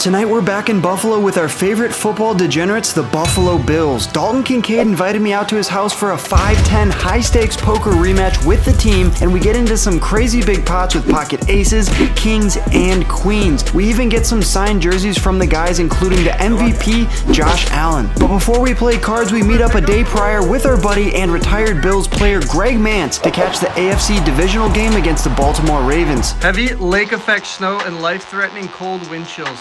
Tonight we're back in Buffalo with our favorite football degenerates, the Buffalo Bills. Dalton Kincaid invited me out to his house for a 5-10 high-stakes poker rematch with the team, and we get into some crazy big pots with pocket aces, kings, and queens. We even get some signed jerseys from the guys, including the MVP, Josh Allen. But before we play cards, we meet up a day prior with our buddy and retired Bills player Greg Mance to catch the AFC divisional game against the Baltimore Ravens. Heavy lake effect snow and life-threatening cold wind chills.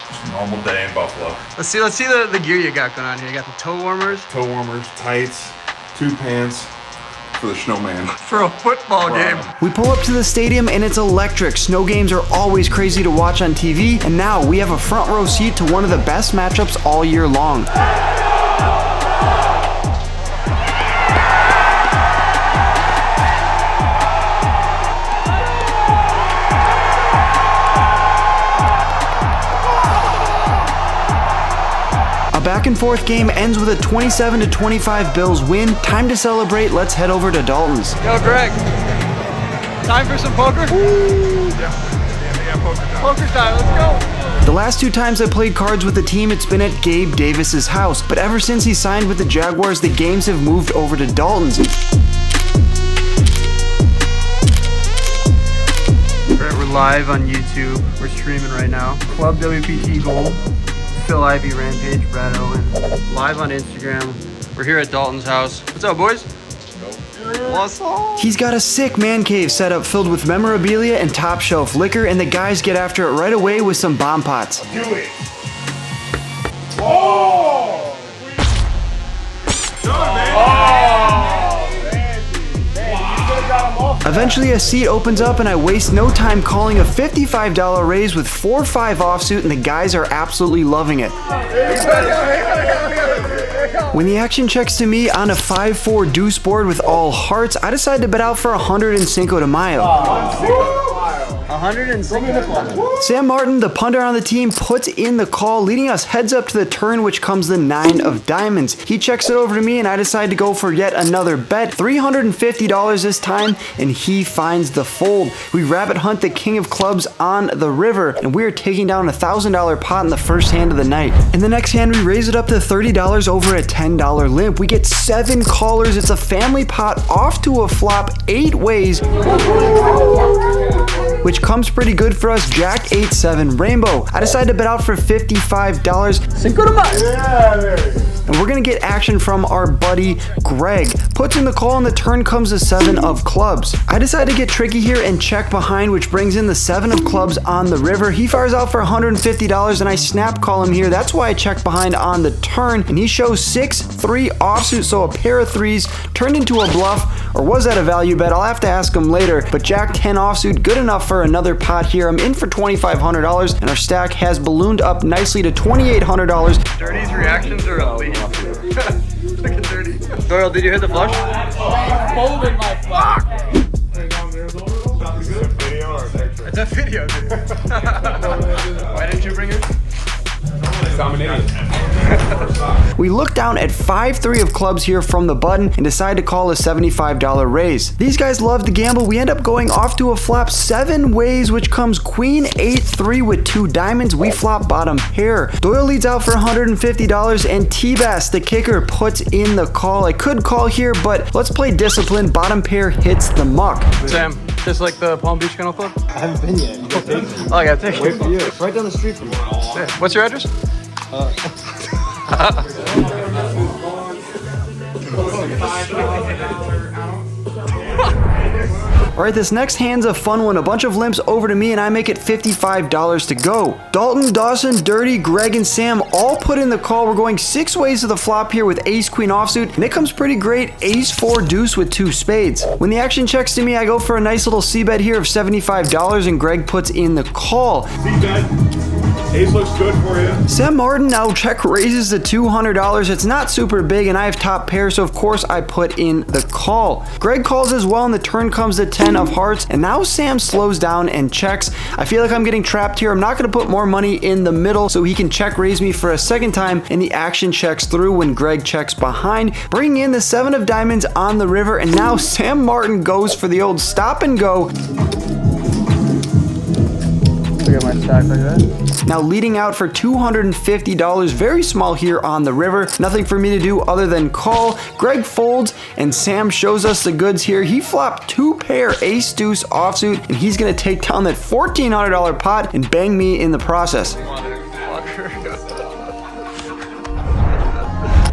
Just a normal day in Buffalo. Let's see the gear you got going on here. You got the toe warmers. Toe warmers, tights, 2 pants for the snowman. For a football game. We pull up to the stadium and it's electric. Snow games are always crazy to watch on TV, and now we have a front row seat to one of the best matchups all year long. Back and forth game ends with a 27-25 Bills win. Time to celebrate. Let's head over to Dalton's. Yo, Greg. Time for some poker? Yeah, poker time. Poker time, let's go. The last 2 times I played cards with the team, it's been at Gabe Davis's house. But ever since he signed with the Jaguars, the games have moved over to Dalton's. We're live on YouTube. We're streaming right now. Club WPT Gold. Phil Ivey, Rampage, Brad Owen. Live on Instagram. We're here at Dalton's house. What's up, boys? What's up? He's got a sick man cave set up filled with memorabilia and top shelf liquor, and the guys get after it right away with some bomb pots. Do it. Oh! Done, man. Eventually a seat opens up and I waste no time calling a $55 raise with 4-5 offsuit, and the guys are absolutely loving it. When the action checks to me on a 5-4 deuce board with all hearts, I decide to bet out for 100 in Cinco de Mayo. 100 and Sam Martin, the punter on the team, puts in the call, leading us heads up to the turn, which comes the 9 of diamonds. He checks it over to me and I decide to go for yet another bet, $350 this time, and he finds the fold. We rabbit hunt the king of clubs on the river, and we are taking down a $1,000 pot in the first hand of the night. In the next hand, we raise it up to $30 over a $10 limp. We get 7 callers. It's a family pot off to a flop 8 ways, which comes pretty good for us. Jack 8-7 rainbow. I decided to bet out for $55. Cinco de Mayo. And we're gonna get action from our buddy Greg. Puts in the call and the turn comes the 7 of clubs. I decide to get tricky here and check behind, which brings in the 7 of clubs on the river. He fires out for $150 and I snap call him here. That's why I check behind on the turn, and he shows 6-3 offsuit, so a pair of 3s turned into a bluff. Or was that a value bet? I'll have to ask him later. But Jack 10 offsuit, good enough for another pot here. I'm in for $2,500 and our stack has ballooned up nicely to $2,800. Dirty's reactions are elite. Look at Dirty. Doyle, did you hit the flush? Folded my flush. It's a video, dude. Why didn't you bring it? I'm an idiot. We look down at 5-3 of clubs here from the button and decide to call a $75 raise. These guys love to gamble. We end up going off to a flop 7 ways, which comes queen 8-3 with 2 diamonds. We flop bottom pair. Doyle leads out for $150 and T-Bass, the kicker, puts in the call. I could call here, but let's play discipline. Bottom pair hits the muck. Sam, just like the Palm Beach Kennel Club? I haven't been yet. You gotta take me. Oh, I gotta take Wait it. for you. Right down the street from me. What's your address? Alright, this next hand's a fun one. A bunch of limps over to me and I make it $55 to go. Dalton, Dawson, Dirty, Greg, and Sam all put in the call. We're going 6 ways to the flop here with ace queen offsuit, and it comes pretty great. Ace 4 deuce with 2 spades. When the action checks to me, I go for a nice little c bet here of $75 and Greg puts in the call. Ace looks good for you. Sam Martin now check raises to $200. It's not super big and I have top pair, so of course I put in the call. Greg calls as well and the turn comes to 10 of hearts, and now Sam slows down and checks. I feel like I'm getting trapped here. I'm not going to put more money in the middle so he can check raise me for a second time, and the action checks through when Greg checks behind, bringing in the 7 of diamonds on the river, and now Sam Martin goes for the old stop and go. Look at my my stack like that. Now leading out for $250, very small here on the river. Nothing for me to do other than call. Greg folds and Sam shows us the goods here. He flopped 2 pair ace deuce offsuit and he's gonna take down that $1,400 pot and bang me in the process.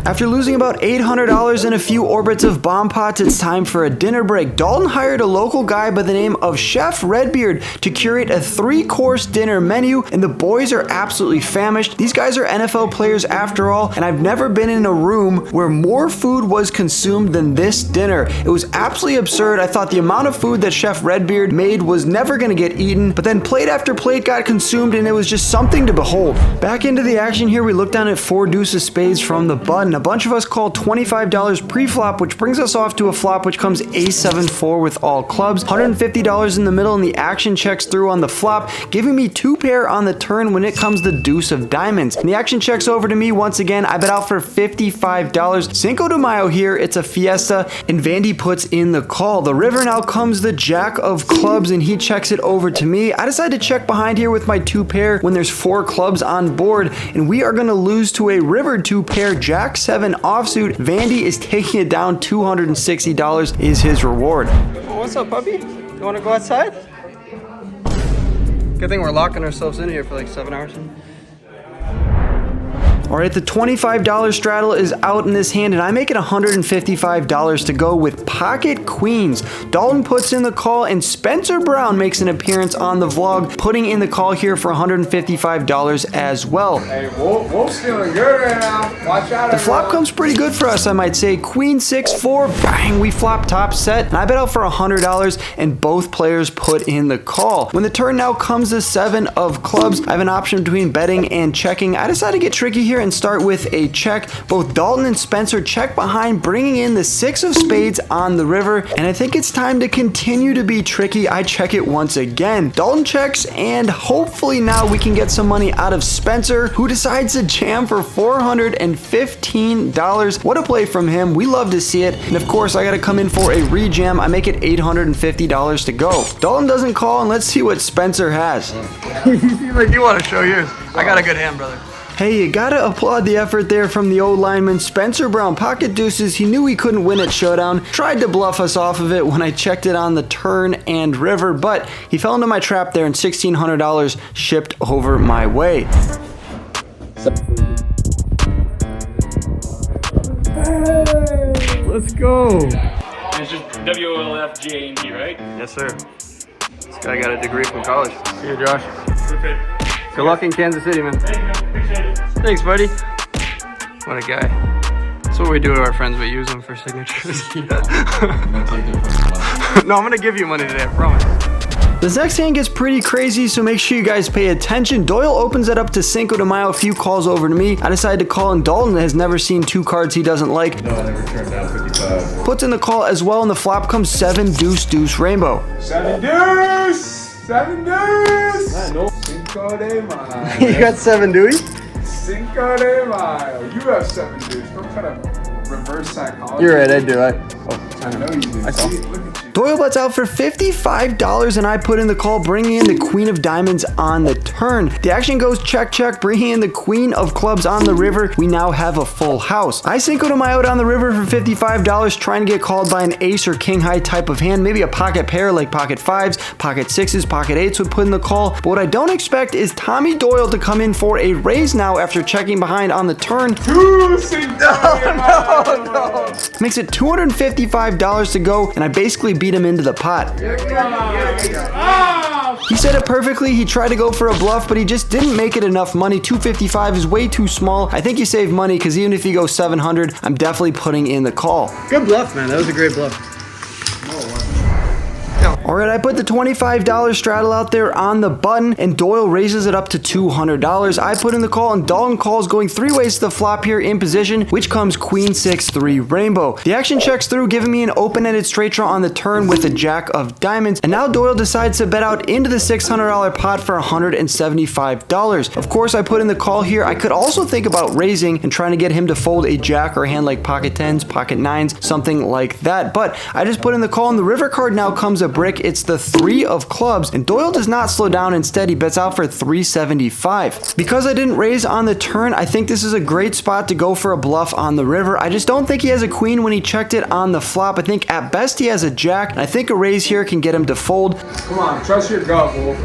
After losing about $800 and a few orbits of bomb pots, it's time for a dinner break. Dalton hired a local guy by the name of Chef Redbeard to curate a 3-course dinner menu, and the boys are absolutely famished. These guys are NFL players after all, and I've never been in a room where more food was consumed than this dinner. It was absolutely absurd. I thought the amount of food that Chef Redbeard made was never gonna get eaten, but then plate after plate got consumed, and it was just something to behold. Back into the action here, we look down at 4 deuces spades from the button. A bunch of us called $25 pre-flop, which brings us off to a flop which comes ace-7-4 with all clubs. $150 in the middle, and the action checks through on the flop, giving me 2 pair on the turn when it comes the deuce of diamonds. And the action checks over to me once again. I bet out for $55. Cinco de Mayo here, it's a fiesta, and Vandy puts in the call. The river now comes the jack of clubs, and he checks it over to me. I decide to check behind here with my 2 pair when there's 4 clubs on board, and we are gonna lose to a river 2 pair jack 7 offsuit. Vandy is taking it down. $260 is his reward. What's up, puppy? You want to go outside? Good thing we're locking ourselves in here for like 7 hours. All right, the $25 straddle is out in this hand, and I make it $155 to go with pocket queens. Dalton puts in the call, and Spencer Brown makes an appearance on the vlog, putting in the call here for $155 as well. Hey, Wolf's feeling good right now. Watch out. The flop comes pretty good for us, I might say. Queen 6-4, bang, we flop top set, and I bet out for $100, and both players put in the call. When the turn now comes the 7 of clubs, I have an option between betting and checking. I decide to get tricky here and start with a check. Both Dalton and Spencer check behind, bringing in the 6 of spades on the river, and I think it's time to continue to be tricky. I check it once again. Dalton checks, and hopefully now we can get some money out of Spencer, who decides to jam for $415. What a play from him. We love to see it, and of course I gotta come in for a rejam. I make it $850 to go. Dalton doesn't call, and let's see what Spencer has. You seem like you want to show yours. I got a good hand, brother. Hey, you gotta applaud the effort there from the old lineman. Spencer Brown, pocket deuces. He knew he couldn't win at showdown. Tried to bluff us off of it when I checked it on the turn and river, but he fell into my trap there, and $1,600 shipped over my way. Let's go. It's just WLFJNG, right? Yes, sir. This guy got a degree from college. See you, Josh. Okay. Good luck in Kansas City, man. Thank you. Appreciate it. Thanks, buddy. What a guy. That's what we do to our friends. We use them for signatures. No, I'm gonna give you money today, I promise. This next hand gets pretty crazy, so make sure you guys pay attention. Doyle opens it up to Cinco de Mayo, a few calls over to me. I decide to call, and Dalton has never seen 2 cards he doesn't like. No, I never turned down 55. Puts in the call as well, and the flop comes 7 deuce deuce rainbow. 7 deuce! 7 deuce! Cinco de Mayo. You got 7 Dewey? Cinco de Mayo. You have 7 deuce. What kind of reverse psychology? You're right, I do. I know you do. I saw. See, look at you. Doyle bets out for $55, and I put in the call, bringing in the queen of diamonds on the turn. The action goes check, check, bringing in the queen of clubs on the river. We now have a full house. I Cinco de Mayo down the river for $55, trying to get called by an ace or king high type of hand, maybe a pocket pair like pocket 5s, pocket 6s, pocket 8s would put in the call. But what I don't expect is Tommy Doyle to come in for a raise now after checking behind on the turn. Two Cinco de Mayo. Makes it $255 to go, and I basically beat him into the pot. He said it perfectly. He tried to go for a bluff, but he just didn't make it enough money. $255 is way too small. I think you save money, because even if you go $700, I'm definitely putting in the call. Good bluff, man. That was a great bluff. All right, I put the $25 straddle out there on the button, and Doyle raises it up to $200. I put in the call, and Dalton calls, going 3 ways to the flop here in position, which comes queen 6-3 rainbow. The action checks through, giving me an open-ended straight draw on the turn with a jack of diamonds, and now Doyle decides to bet out into the $600 pot for $175. Of course, I put in the call here. I could also think about raising and trying to get him to fold a jack or a hand like pocket 10s, pocket 9s, something like that, but I just put in the call, and the river card now comes a brick, like it's the 3 of clubs, and Doyle does not slow down. Instead, he bets out for 375. Because I didn't raise on the turn, I think this is a great spot to go for a bluff on the river. I just don't think he has a queen when he checked it on the flop. I think at best he has a jack, and I think a raise here can get him to fold. Come on, trust your gut, Wolf.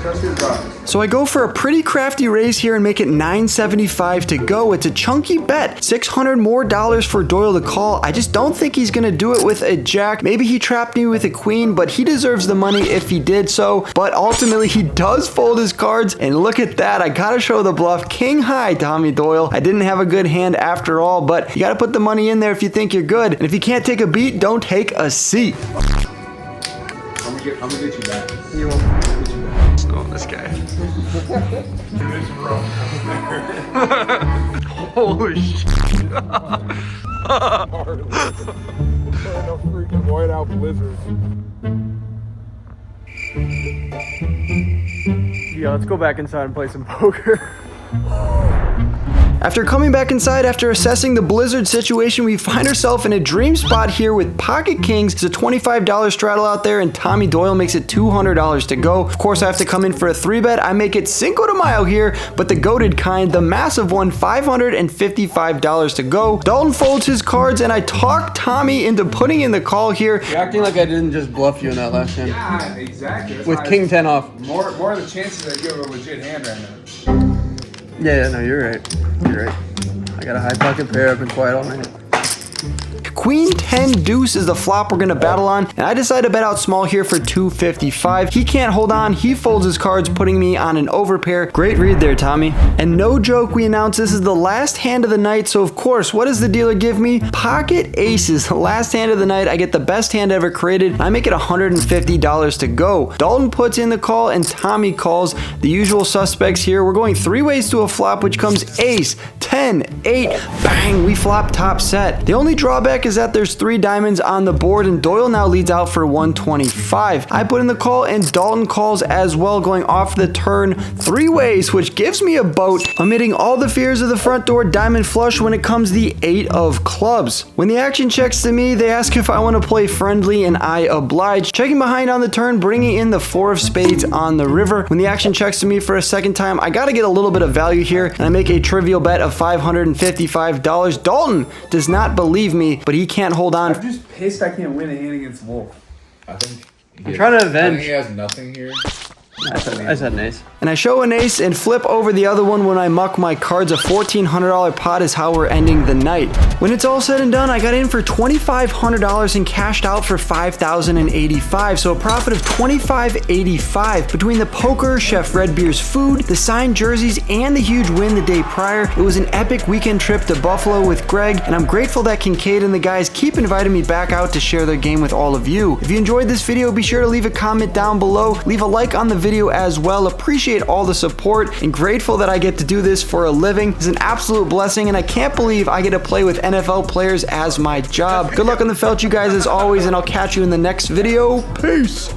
Trust your gut. So I go for a pretty crafty raise here and make it 975 to go. It's a chunky bet. $600 more for Doyle to call. I just don't think he's going to do it with a jack. Maybe he trapped me with a queen, but he deserves the money if he did so. But ultimately, he does fold his cards. And look at that. I got to show the bluff. King high, Tommy Doyle. I didn't have a good hand after all, but you got to put the money in there if you think you're good. And if you can't take a beat, don't take a seat. I'm gonna get you back. You won't. Oh, this guy. Holy shit. No freaking whiteout blizzard. Yeah, let's go back inside and play some poker. After coming back inside, after assessing the blizzard situation, we find ourselves in a dream spot here with pocket kings. It's a $25 straddle out there, and Tommy Doyle makes it $200 to go. Of course, I have to come in for a 3-bet. I make it Cinco de Mayo here, but the goated kind, the massive one, $555 to go. Dalton folds his cards, and I talk Tommy into putting in the call here. You're acting like I didn't just bluff you in that last hand. Yeah, exactly. That's With why king 10 off. More of the chances that you have a legit hand right now. Yeah, no, you're right. You're right. I got a high pocket pair. I've been quiet all night. Queen 10 deuce is the flop we're gonna battle on, and I decide to bet out small here for 255. He can't hold on. He folds his cards, putting me on an overpair. Great read there, Tommy. And no joke, we announce this is the last hand of the night, so of course, what does the dealer give me? Pocket aces. The last hand of the night. I get the best hand ever created. I make it $150 to go. Dalton puts in the call, and Tommy calls. The usual suspects here. We're going 3 ways to a flop, which comes ace, 10, 8, bang. We flop top set. The only drawback is that there's 3 diamonds on the board, and Doyle now leads out for 125. I put in the call, and Dalton calls as well, going off the turn 3 ways, which gives me a boat, omitting all the fears of the front door diamond flush when it comes the 8 of clubs. When the action checks to me, they ask if I want to play friendly, and I oblige. Checking behind on the turn, bringing in the 4 of spades on the river. When the action checks to me for a second time, I got to get a little bit of value here, and I make a trivial bet of $555. Dalton does not believe me, but he can't hold on. I'm just pissed I can't win a hand against Wolf. I think I'm trying to I avenge. think he has nothing here. I said an ace. And I show an ace and flip over the other one when I muck my cards. A $1,400 pot is how we're ending the night. When it's all said and done, I got in for $2,500 and cashed out for $5,085. So a profit of $2,585. Between the poker, Chef Red Beer's food, the signed jerseys, and the huge win the day prior, it was an epic weekend trip to Buffalo with Greg, and I'm grateful that Kincaid and the guys keep inviting me back out to share their game with all of you. If you enjoyed this video, be sure to leave a comment down below. Leave a like on the video as well. Appreciate all the support and grateful that I get to do this for a living. It's an absolute blessing, and I can't believe I get to play with NFL players as my job. Good luck on the felt, you guys, as always, and I'll catch you in the next video. Peace.